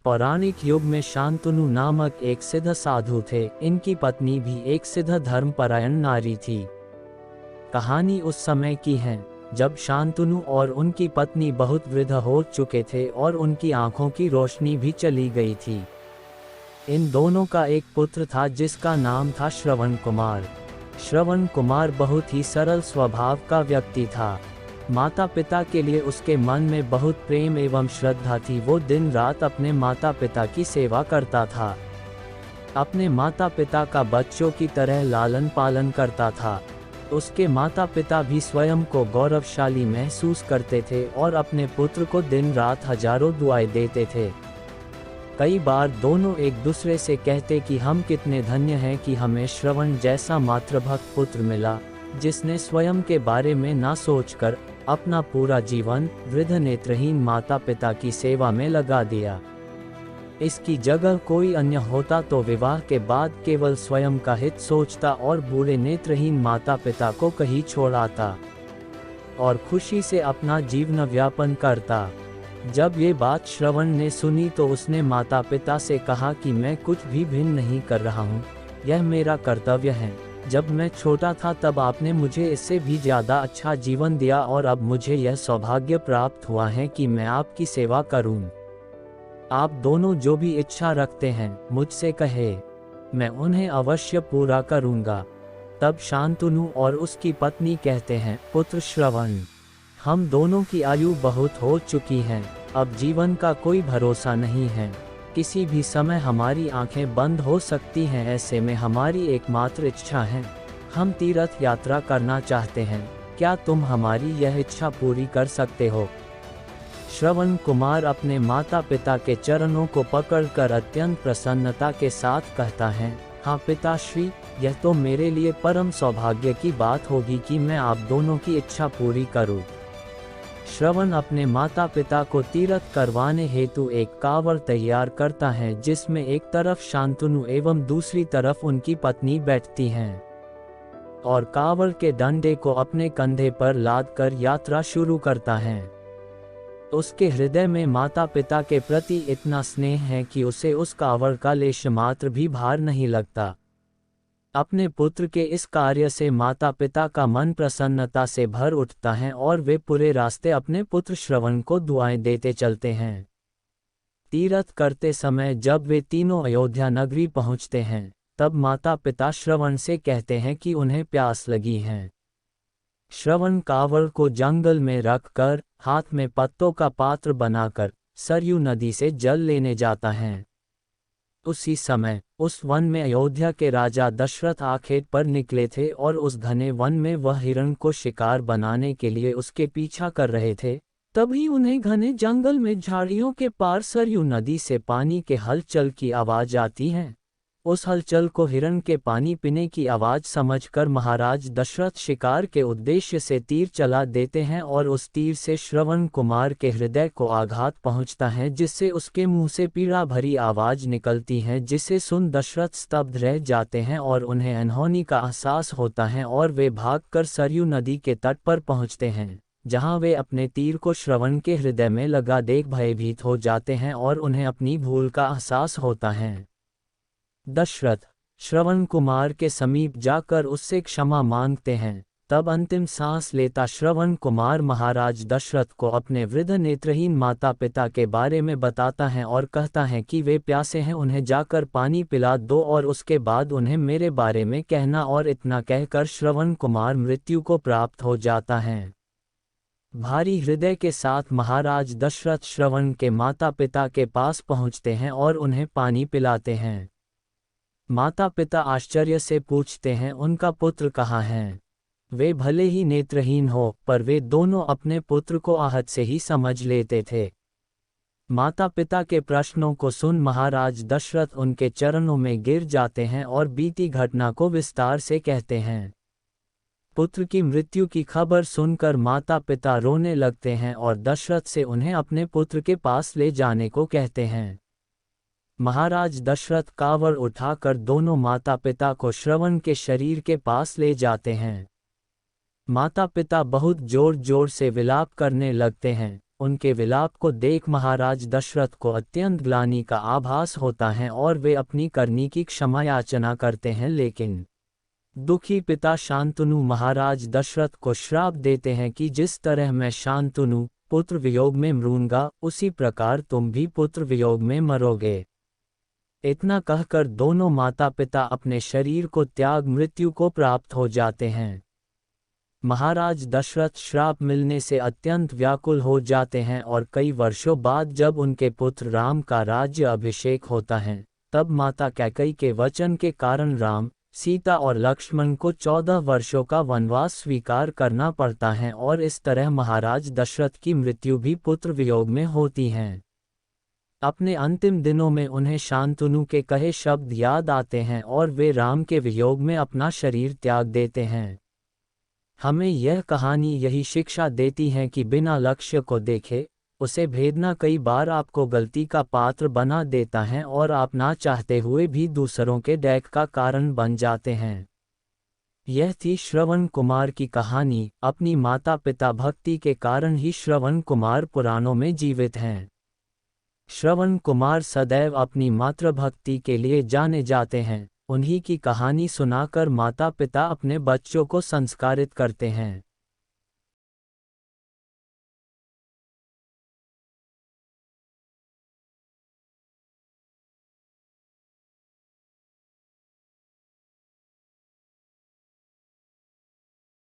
पौराणिक युग में शांतनु नामक एक सिद्ध साधु थे। इनकी पत्नी भी एक सिद्ध धर्मपरायण नारी थी। कहानी उस समय की है जब शांतनु और उनकी पत्नी बहुत वृद्ध हो चुके थे और उनकी आंखों की रोशनी भी चली गई थी। इन दोनों का एक पुत्र था जिसका नाम था श्रवण कुमार। श्रवण कुमार बहुत ही सरल स्वभाव का व्यक्ति था। माता पिता के लिए उसके मन में बहुत प्रेम एवं श्रद्धा थी। वो दिन रात अपने माता पिता की सेवा करता था। अपने माता पिता का बच्चों की तरह लालन पालन करता था। उसके माता पिता भी स्वयं को गौरवशाली महसूस करते थे और अपने पुत्र को दिन रात हजारों दुआएं देते थे। कई बार दोनों एक दूसरे से कहते कि हम कितने धन्य हैं कि हमें श्रवण जैसा मातृभक्त पुत्र मिला, जिसने स्वयं के बारे में ना सोचकर अपना पूरा जीवन वृद्ध नेत्रहीन माता पिता की सेवा में लगा दिया। इसकी जगह कोई अन्य होता तो विवाह के बाद केवल स्वयं का हित सोचता और बूढ़े नेत्रहीन माता पिता को कहीं छोड़ आता और खुशी से अपना जीवन व्यापन करता। जब ये बात श्रवण ने सुनी तो उसने माता पिता से कहा कि मैं कुछ भी भिन्न नहीं कर रहा हूँ, यह मेरा कर्तव्य है। जब मैं छोटा था तब आपने मुझे इससे भी ज़्यादा अच्छा जीवन दिया और अब मुझे यह सौभाग्य प्राप्त हुआ है कि मैं आपकी सेवा करूं। आप दोनों जो भी इच्छा रखते हैं मुझसे कहे, मैं उन्हें अवश्य पूरा करूंगा। तब शांतनु और उसकी पत्नी कहते हैं, पुत्र श्रवण, हम दोनों की आयु बहुत हो चुकी है, अब जीवन का कोई भरोसा नहीं है। किसी भी समय हमारी आंखें बंद हो सकती हैं। ऐसे में हमारी एकमात्र इच्छा है, हम तीर्थ यात्रा करना चाहते हैं। क्या तुम हमारी यह इच्छा पूरी कर सकते हो? श्रवण कुमार अपने माता पिता के चरणों को पकड़कर अत्यंत प्रसन्नता के साथ कहता है, हाँ पिताश्री, यह तो मेरे लिए परम सौभाग्य की बात होगी कि मैं आप दोनों की इच्छा पूरी करूं। श्रवण अपने माता पिता को तीर्थ करवाने हेतु एक कांवड़ तैयार करता है, जिसमें एक तरफ शांतनु एवं दूसरी तरफ उनकी पत्नी बैठती हैं और कांवड़ के डंडे को अपने कंधे पर लादकर यात्रा शुरू करता है। उसके हृदय में माता पिता के प्रति इतना स्नेह है कि उसे उस कांवड़ का लेश मात्र भी भार नहीं लगता। अपने पुत्र के इस कार्य से माता पिता का मन प्रसन्नता से भर उठता है और वे पूरे रास्ते अपने पुत्र श्रवण को दुआएं देते चलते हैं। तीर्थ करते समय जब वे तीनों अयोध्या नगरी पहुंचते हैं, तब माता पिता श्रवण से कहते हैं कि उन्हें प्यास लगी है। श्रवण कांवड़ को जंगल में रखकर हाथ में पत्तों का पात्र बनाकर सरयू नदी से जल लेने जाता है। उसी समय उस वन में अयोध्या के राजा दशरथ आखेट पर निकले थे और उस घने वन में वह हिरण को शिकार बनाने के लिए उसके पीछा कर रहे थे। तभी उन्हें घने जंगल में झाड़ियों के पार सरयू नदी से पानी के हलचल की आवाज आती है। उस हलचल को हिरण के पानी पीने की आवाज समझकर महाराज दशरथ शिकार के उद्देश्य से तीर चला देते हैं और उस तीर से श्रवण कुमार के हृदय को आघात पहुंचता है, जिससे उसके मुंह से पीड़ा भरी आवाज निकलती है, जिसे सुन दशरथ स्तब्ध रह जाते हैं और उन्हें अनहोनी का एहसास होता है और वे भागकर सरयू नदी के तट पर पहुंचते हैं, जहां वे अपने तीर को श्रवण के हृदय में लगा देख भयभीत हो जाते हैं और उन्हें अपनी भूल का एहसास होता है। दशरथ श्रवण कुमार के समीप जाकर उससे क्षमा मांगते हैं। तब अंतिम सांस लेता श्रवण कुमार महाराज दशरथ को अपने वृद्ध नेत्रहीन माता पिता के बारे में बताता है और कहता है कि वे प्यासे हैं, उन्हें जाकर पानी पिला दो और उसके बाद उन्हें मेरे बारे में कहना। और इतना कहकर श्रवण कुमार मृत्यु को प्राप्त हो जाता है। भारी हृदय के साथ महाराज दशरथ श्रवण के माता पिता के पास पहुंचते हैं और उन्हें पानी पिलाते हैं। माता पिता आश्चर्य से पूछते हैं, उनका पुत्र कहाँ है? वे भले ही नेत्रहीन हो, पर वे दोनों अपने पुत्र को आहत से ही समझ लेते थे। माता पिता के प्रश्नों को सुन महाराज दशरथ उनके चरणों में गिर जाते हैं और बीती घटना को विस्तार से कहते हैं। पुत्र की मृत्यु की खबर सुनकर माता पिता रोने लगते हैं और दशरथ से उन्हें अपने पुत्र के पास ले जाने को कहते हैं। महाराज दशरथ कांवड़ उठाकर दोनों माता पिता को श्रवण के शरीर के पास ले जाते हैं। माता पिता बहुत जोर जोर से विलाप करने लगते हैं। उनके विलाप को देख महाराज दशरथ को अत्यंत ग्लानि का आभास होता है और वे अपनी करनी की क्षमा याचना करते हैं, लेकिन दुखी पिता शांतनु महाराज दशरथ को श्राप देते हैं कि जिस तरह मैं शांतनु पुत्र वियोग में मरूंगा, उसी प्रकार तुम भी पुत्र वियोग में मरोगे। इतना कहकर दोनों माता पिता अपने शरीर को त्याग मृत्यु को प्राप्त हो जाते हैं। महाराज दशरथ श्राप मिलने से अत्यंत व्याकुल हो जाते हैं और कई वर्षों बाद जब उनके पुत्र राम का राज्य अभिषेक होता है, तब माता कैकेयी के वचन के कारण राम, सीता और लक्ष्मण को 14 वर्षों का वनवास स्वीकार करना पड़ता है और इस तरह महाराज दशरथ की मृत्यु भी पुत्र वियोग में होती है। अपने अंतिम दिनों में उन्हें शांतनु के कहे शब्द याद आते हैं और वे राम के वियोग में अपना शरीर त्याग देते हैं। हमें यह कहानी यही शिक्षा देती है कि बिना लक्ष्य को देखे उसे भेदना कई बार आपको गलती का पात्र बना देता है और आप ना चाहते हुए भी दूसरों के डैक का कारण बन जाते हैं। यह थी श्रवण कुमार की कहानी। अपनी माता पिता भक्ति के कारण ही श्रवण कुमार पुराणों में जीवित हैं। श्रवण कुमार सदैव अपनी मातृभक्ति के लिए जाने जाते हैं। उन्हीं की कहानी सुनाकर माता पिता अपने बच्चों को संस्कारित करते हैं।